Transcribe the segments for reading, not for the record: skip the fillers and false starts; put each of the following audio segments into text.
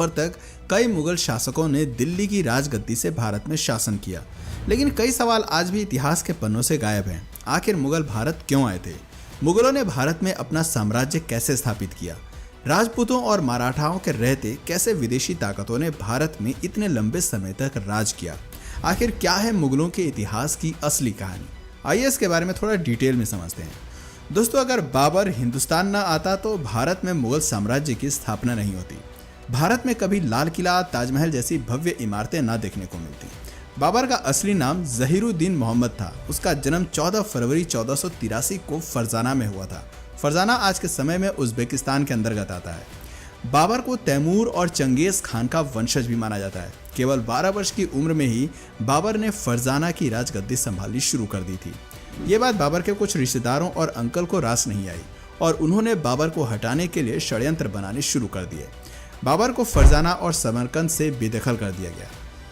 तक कई मुगल शासकों ने दिल्ली की राजगद्दी से भारत में शासन किया, लेकिन कई सवाल आज भी इतिहास के पन्नों से गायब हैं। आखिर मुगल भारत क्यों आए थे? मुगलों ने भारत में अपना साम्राज्य कैसे स्थापित किया? राजपूतों और मराठाओं के रहते कैसे विदेशी ताकतों ने भारत में इतने लंबे समय तक राज किया? आखिर क्या है मुगलों के इतिहास की असली कहानी? आइए इसके बारे में थोड़ा डिटेल में समझते हैं। दोस्तों, अगर बाबर हिंदुस्तान न आता तो भारत में मुगल साम्राज्य की स्थापना नहीं होती। भारत में कभी लाल किला, ताजमहल जैसी भव्य इमारतें न देखने को मिलती। बाबर का असली नाम जहीरुद्दीन मोहम्मद था। उसका जन्म 14 फरवरी 1483 को फरजाना में हुआ था। फरजाना आज के समय में उज्बेकिस्तान के अंतर्गत आता है। बाबर को तैमूर और चंगेज खान का वंशज भी माना जाता है। केवल 12 वर्ष की उम्र में ही बाबर ने फरजाना की राजगद्दी संभालनी शुरू कर दी थी। ये बात बाबर के कुछ रिश्तेदारों और अंकल को रास नहीं आई और उन्होंने बाबर को हटाने के लिए षड्यंत्र बनाने शुरू कर दिए। बाबर को फरजाना और समरकंद से बेदखल कर दिया गया।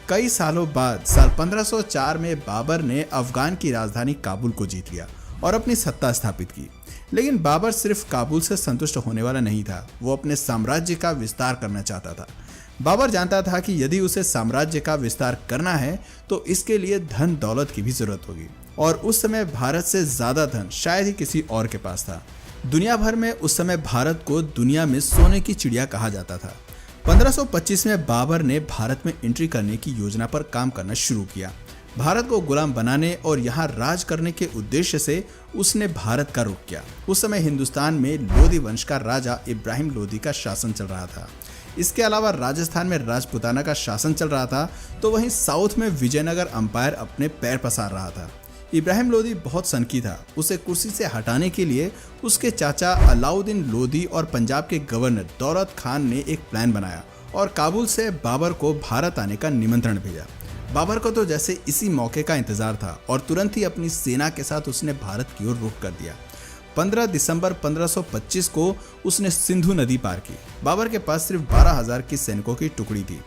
कई सालों बाद साल 1504 में बाबर ने अफगान की राजधानी काबुल को जीत लिया और अपनी सत्ता स्थापित की। लेकिन बाबर सिर्फ काबुल से संतुष्ट होने वाला नहीं था, वो अपने साम्राज्य का विस्तार करना चाहता था। बाबर जानता था कि यदि उसे साम्राज्य का विस्तार करना है तो इसके लिए धन दौलत की भी जरूरत होगी, और उस समय भारत से ज्यादा धन शायद ही किसी और के पास था। दुनिया भर में उस समय भारत को दुनिया में सोने की चिड़िया कहा जाता था। 1525 में बाबर ने भारत में एंट्री करने की योजना पर काम करना शुरू किया। भारत को गुलाम बनाने और यहाँ राज करने के उद्देश्य से उसने भारत का रुख किया। उस समय हिंदुस्तान में लोधी वंश का राजा इब्राहिम लोधी का शासन चल रहा था। इसके अलावा राजस्थान में राजपुताना का शासन चल रहा था, तो वहीं साउथ में विजयनगर अंपायर अपने पैर पसार रहा था। इब्राहिम लोधी बहुत सनकी था। उसे कुर्सी से हटाने के लिए उसके चाचा अलाउद्दीन लोधी और पंजाब के गवर्नर दौलत खान ने एक प्लान बनाया और काबुल से बाबर को भारत आने का निमंत्रण भेजा। बाबर को तो जैसे इसी मौके का इंतजार था और तुरंत ही अपनी सेना के साथ उसने भारत की ओर रुख कर दिया। 15 दिसंबर 1525 को उसने सिंधु नदी पार की। बाबर के पास सिर्फ 12,000 की सैनिकों की टुकड़ी थी।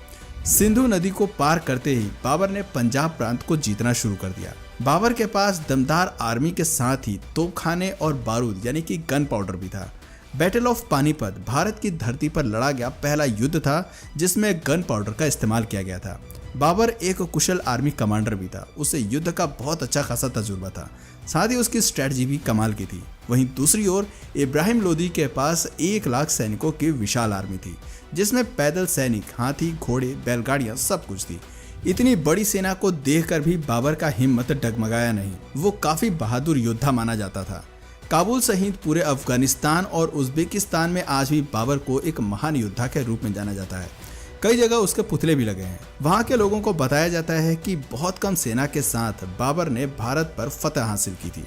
सिंधु नदी को पार करते ही बाबर ने पंजाब प्रांत को जीतना शुरू कर दिया। बाबर के पास दमदार आर्मी के साथ ही तोपखाने और बारूद यानी कि गन पाउडर भी था। बैटल ऑफ पानीपत भारत की धरती पर लड़ा गया पहला युद्ध था जिसमें गन पाउडर का इस्तेमाल किया गया था। बाबर एक कुशल आर्मी कमांडर भी था। उसे युद्ध का बहुत अच्छा खासा तजुर्बा था, साथ ही उसकी स्ट्रेटजी भी कमाल की थी। वहीं दूसरी ओर इब्राहिम लोधी के पास 1 लाख सैनिकों की विशाल आर्मी थी, जिसमें पैदल सैनिक, हाथी, घोड़े, बैलगाड़ियां सब कुछ थी। इतनी बड़ी सेना को देखकर भी बाबर का हिम्मत डगमगाया नहीं। वो काफी बहादुर योद्धा माना जाता था। काबुल सहित पूरे अफगानिस्तान और उज्बेकिस्तान में आज भी बाबर को एक महान योद्धा के रूप में जाना जाता है। कई जगह उसके पुतले भी लगे हैं। वहां के लोगों को बताया जाता है कि बहुत कम सेना के साथ बाबर ने भारत पर फतह हासिल की थी।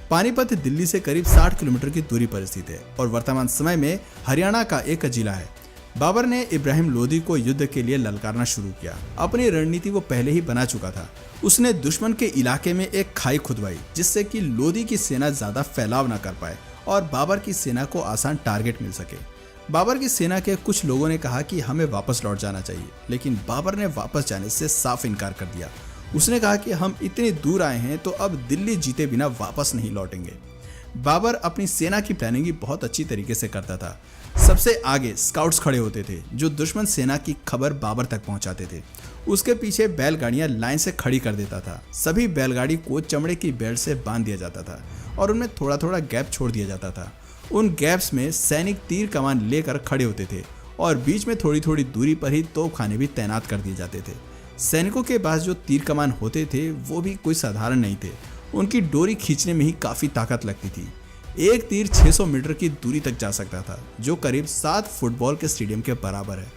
पानीपत दिल्ली से करीब 60 किलोमीटर की दूरी पर स्थित है और वर्तमान समय में हरियाणा का एक जिला है। बाबर ने इब्राहिम लोधी को युद्ध के लिए ललकारना शुरू किया। अपनी रणनीति वो पहले ही बना चुका था। उसने दुश्मन के इलाके में एक खाई खुदवाई जिससे कि लोधी की सेना ज्यादा फैलाव न कर पाए और बाबर की सेना को आसान टारगेट मिल सके। बाबर की सेना के कुछ लोगों ने कहा कि हमें वापस लौट जाना चाहिए, लेकिन बाबर ने वापस जाने से साफ इनकार कर दिया। उसने कहा कि हम इतनी दूर आए हैं तो अब दिल्ली जीते बिना वापस नहीं लौटेंगे। बाबर अपनी सेना की प्लानिंग भी बहुत अच्छी तरीके से करता था। सबसे आगे स्काउट्स खड़े होते थे जो दुश्मन सेना की खबर बाबर तक पहुंचाते थे। उसके पीछे बैलगाड़ियां लाइन से खड़ी कर देता था। सभी बैलगाड़ी को चमड़े की बेल्ट से बांध दिया जाता था और उनमें थोड़ा थोड़ा गैप छोड़ दिया जाता था। उन गैप्स में सैनिक तीर कमान लेकर खड़े होते थे और बीच में थोड़ी थोड़ी दूरी पर ही तोपखाने भी तैनात कर दिए जाते थे। सैनिकों के पास जो तीर कमान होते थे वो भी कोई साधारण नहीं थे। उनकी डोरी खींचने में ही काफी ताकत लगती थी। एक तीर 600 मीटर की दूरी तक जा सकता था, जो करीब 7 फुटबॉल के स्टेडियम के बराबर है।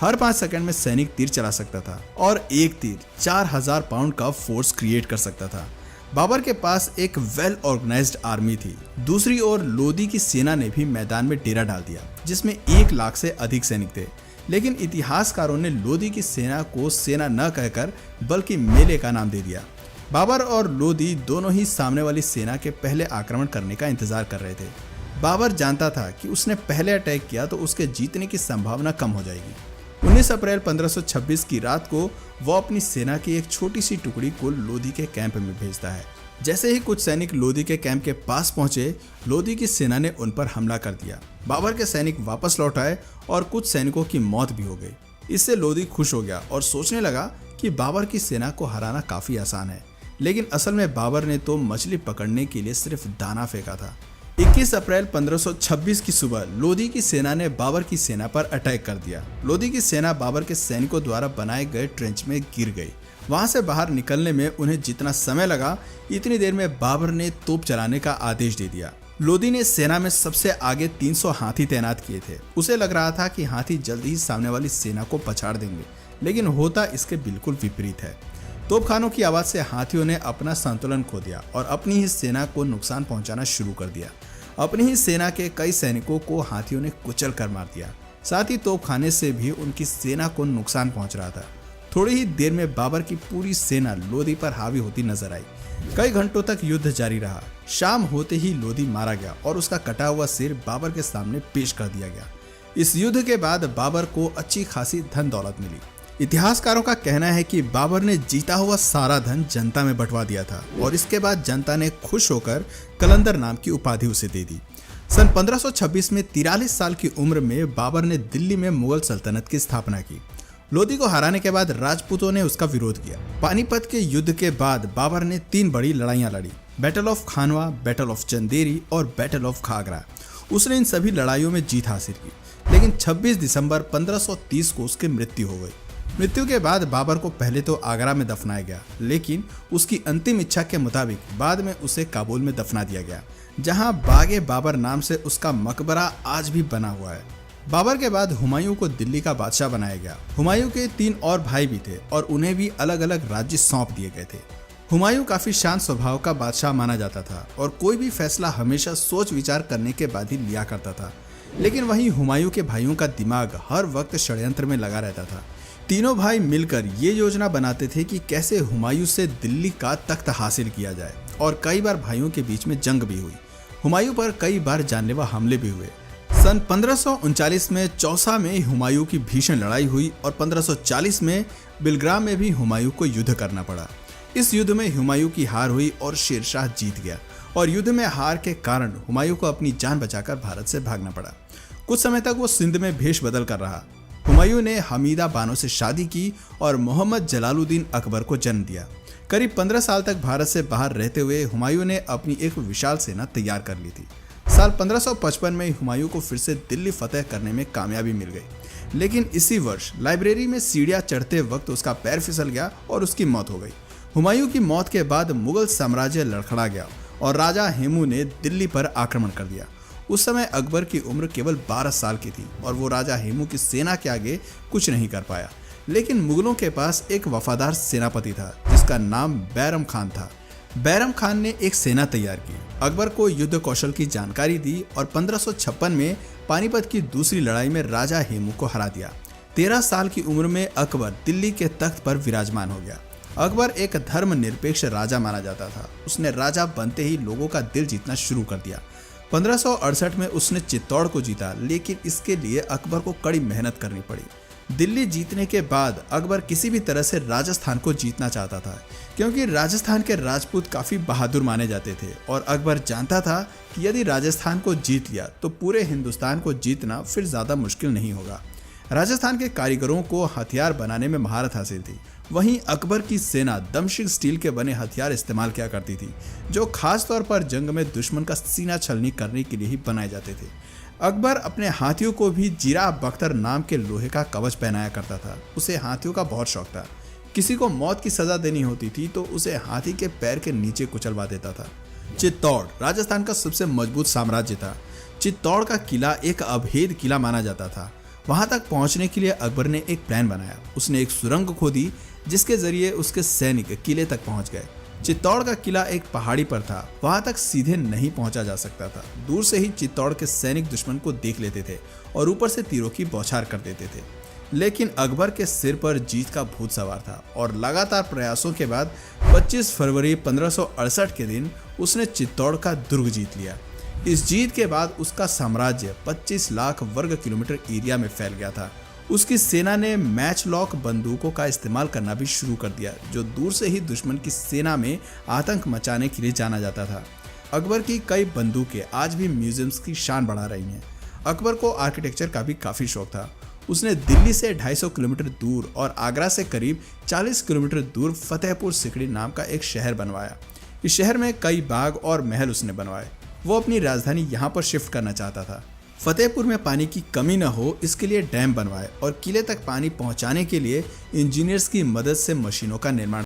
हर 5 सेकंड में सैनिक तीर चला सकता था और एक तीर 4000 पाउंड का फोर्स क्रिएट कर सकता था। बाबर के पास एक वेल ऑर्गेनाइज्ड आर्मी थी। दूसरी ओर लोधी की सेना ने भी मैदान में डेरा डाल दिया, जिसमें 1 लाख से अधिक सैनिक थे। लेकिन इतिहासकारों ने लोधी की सेना को सेना न कहकर बल्कि मेले का नाम दे दिया। बाबर और लोधी दोनों ही सामने वाली सेना के पहले आक्रमण करने का इंतजार कर रहे थे। बाबर जानता था कि उसने पहले अटैक किया तो उसके जीतने की संभावना कम हो जाएगी। 19 अप्रैल 1526 की रात को वो अपनी सेना की एक छोटी सी टुकड़ी को लोधी के कैंप में भेजता है। जैसे ही कुछ सैनिक लोधी के कैंप के पास पहुंचे, लोधी की सेना ने उन पर हमला कर दिया। बाबर के सैनिक वापस लौट आए और कुछ सैनिकों की मौत भी हो गई। इससे लोदी खुश हो गया और सोचने लगा कि बाबर की सेना को हराना काफी आसान है। लेकिन असल में बाबर ने तो मछली पकड़ने के लिए सिर्फ दाना फेंका था। 21 अप्रैल 1526 की सुबह लोदी की सेना ने बाबर की सेना पर अटैक कर दिया। लोदी की सेना बाबर के सैनिकों द्वारा बनाए गए ट्रेंच में गिर गई। वहां से बाहर निकलने में उन्हें जितना समय लगा, इतनी देर में बाबर ने तोप चलाने का आदेश दे दिया। लोदी ने सेना में सबसे आगे 300 हाथी तैनात किए थे। उसे लग रहा था कि हाथी जल्दी ही सामने वाली सेना को पछाड़ देंगे, लेकिन होता इसके बिल्कुल विपरीत है। तोपखानों की आवाज से हाथियों ने अपना संतुलन खो दिया और अपनी ही सेना को नुकसान पहुंचाना शुरू कर दिया। अपनी ही सेना के कई सैनिकों को हाथियों ने कुचल कर मार दिया। साथ ही तोपखाने से भी उनकी सेना को नुकसान पहुंच रहा था। थोड़ी ही देर में बाबर की पूरी सेना लोदी पर हावी होती नजर आई। कई घंटों तक युद्ध जारी रहा। शाम होते ही लोदी मारा गया और उसका कटा हुआ सिर बाबर के सामने पेश कर दिया गया। इस युद्ध के बाद बाबर को अच्छी खासी धन दौलत मिली। इतिहासकारों का कहना है कि बाबर ने जीता हुआ सारा धन जनता में बंटवा दिया था और इसके बाद जनता ने खुश होकर कलंदर नाम की उपाधि उसे दे दी। सन 1526 में 43 साल की उम्र में बाबर ने दिल्ली में मुगल सल्तनत की स्थापना की। लोदी को हराने के बाद राजपूतों ने उसका विरोध किया। पानीपत के युद्ध के बाद बाबर ने 3 बड़ी लड़ाइयां लड़ी, battle of Khanwa, battle of Chanderi और बैटल ऑफ खागरा। उसने इन सभी लड़ाइयों में जीत हासिल की, लेकिन 26 दिसंबर 1530 को उसकी मृत्यु हो गई। मृत्यु के बाद बाबर को पहले तो आगरा में दफनाया गया, लेकिन उसकी अंतिम इच्छा के मुताबिक बाद में उसे काबुल में दफना दिया गया, जहां बागे बाबर नाम से उसका मकबरा आज भी बना हुआ है। बाबर के बाद हुमायूं को दिल्ली का बादशाह बनाया गया। हुमायूं के 3 और भाई भी थे और उन्हें भी अलग अलग राज्य सौंप दिए गए थे। हुमायूं काफी शांत स्वभाव का बादशाह माना जाता था और कोई भी फैसला हमेशा सोच विचार करने के बाद ही लिया करता था। लेकिन वहीं हुमायूं के भाइयों का दिमाग हर वक्त षड्यंत्र में लगा रहता था। तीनों भाई मिलकर ये योजना बनाते थे कि कैसे हुमायूं से दिल्ली का तख्त हासिल किया जाए और कई बार भाइयों के बीच में जंग भी हुई। हुमायूं पर कई बार जानलेवा हमले भी हुए। सन 1539 में चौसा में हुमायूं की भीषण लड़ाई हुई और 1540 में बिलग्राम में भी हुमायूं को युद्ध करना पड़ा। इस युद्ध में हुमायूं की हार हुई और शेरशाह जीत गया और युद्ध में हार के कारण हुमायूं को अपनी जान बचाकर भारत से भागना पड़ा। कुछ समय तक वो सिंध में भेष बदल कर रहा। हुमायूं ने हमीदा बानो से शादी की और मोहम्मद जलालुद्दीन अकबर को जन्म दिया। करीब 15 साल तक भारत से बाहर रहते हुए हुमायूं ने अपनी एक विशाल सेना तैयार कर ली थी। साल 1555 में हुमायूं को फिर से दिल्ली फतेह करने में कामयाबी मिल गई, लेकिन इसी वर्ष लाइब्रेरी में सीढ़ियां चढ़ते वक्त उसका पैर फिसल गया और उसकी मौत हो गई। हुमायूं की मौत के बाद मुगल साम्राज्य लड़खड़ा गया और राजा हेमू ने दिल्ली पर आक्रमण कर दिया। उस समय अकबर की उम्र केवल 12 साल की थी और वो राजा हेमू की सेना के आगे कुछ नहीं कर पाया। लेकिन मुगलों के पास एक वफादार सेनापति था जिसका नाम बैरम खान था। बैरम खान ने एक सेना तैयार की, अकबर को युद्ध कौशल की जानकारी दी और 1556 में पानीपत की दूसरी लड़ाई में राजा हेमू को हरा दिया। 13 साल की उम्र में अकबर दिल्ली के तख्त पर विराजमान हो गया। अकबर एक धर्मनिरपेक्ष राजा माना जाता था। उसने राजा बनते ही लोगों का दिल जीतना शुरू कर दिया। 1568 में उसने चित्तौड़ को जीता, लेकिन इसके लिए अकबर को कड़ी मेहनत करनी पड़ी। दिल्ली जीतने के बाद अकबर किसी भी तरह से राजस्थान को जीतना चाहता था, क्योंकि राजस्थान के राजपूत काफी बहादुर माने जाते थे और अकबर जानता था कि यदि राजस्थान को जीत लिया तो पूरे हिंदुस्तान को जीतना फिर ज्यादा मुश्किल नहीं होगा। राजस्थान के कारीगरों को हथियार बनाने में महारत हासिल थी। वहीं अकबर की सेना दमशिक स्टील के बने हथियार इस्तेमाल किया करती थी, जो खास तौर पर जंग में दुश्मन का सीना छलनी करने के लिए ही बनाए जाते थे। अकबर अपने हाथियों को भी जीरा बख्तर नाम के लोहे का कवच पहनाया करता था। उसे हाथियों का बहुत शौक था। किसी को मौत की सजा देनी होती थी तो उसे हाथी के पैर के नीचे कुचलवा देता था। चित्तौड़ राजस्थान का सबसे मजबूत साम्राज्य था। चित्तौड़ का किला एक अभेद किला माना जाता था। वहां तक पहुंचने के लिए अकबर ने एक प्लान बनाया। उसने एक सुरंग खोदी जिसके जरिए उसके सैनिक किले तक पहुंच गए। चित्तौड़ का किला एक पहाड़ी पर था, वहां तक सीधे नहीं पहुंचा जा सकता था। दूर से ही चित्तौड़ के सैनिक दुश्मन को देख लेते थे और ऊपर से तीरों की बौछार कर देते थे। लेकिन अकबर के सिर पर जीत का भूत सवार था और लगातार प्रयासों के बाद 25 फरवरी 1568 के दिन उसने चित्तौड़ का दुर्ग जीत लिया। इस जीत के बाद उसका साम्राज्य 25 लाख वर्ग किलोमीटर एरिया में फैल गया था। उसकी सेना ने मैच लॉक बंदूकों का इस्तेमाल करना भी शुरू कर दिया, जो दूर से ही दुश्मन की सेना में आतंक मचाने के लिए जाना जाता था। अकबर की कई बंदूकें आज भी म्यूजियम्स की शान बढ़ा रही हैं। अकबर को आर्किटेक्चर का भी काफी शौक था। उसने दिल्ली से 250 किलोमीटर दूर और आगरा से करीब 40 किलोमीटर दूर फतेहपुर सिकड़ी नाम का एक शहर बनवाया। इस शहर में कई बाग और महल उसने बनवाए। वो अपनी राजधानी यहाँ पर शिफ्ट करना चाहता था। फतेहपुर में पानी की कमी न हो इसके लिए डैम बनवाए और किले तक पानी पहुँचाने के लिए इंजीनियर्स की मदद से मशीनों का निर्माण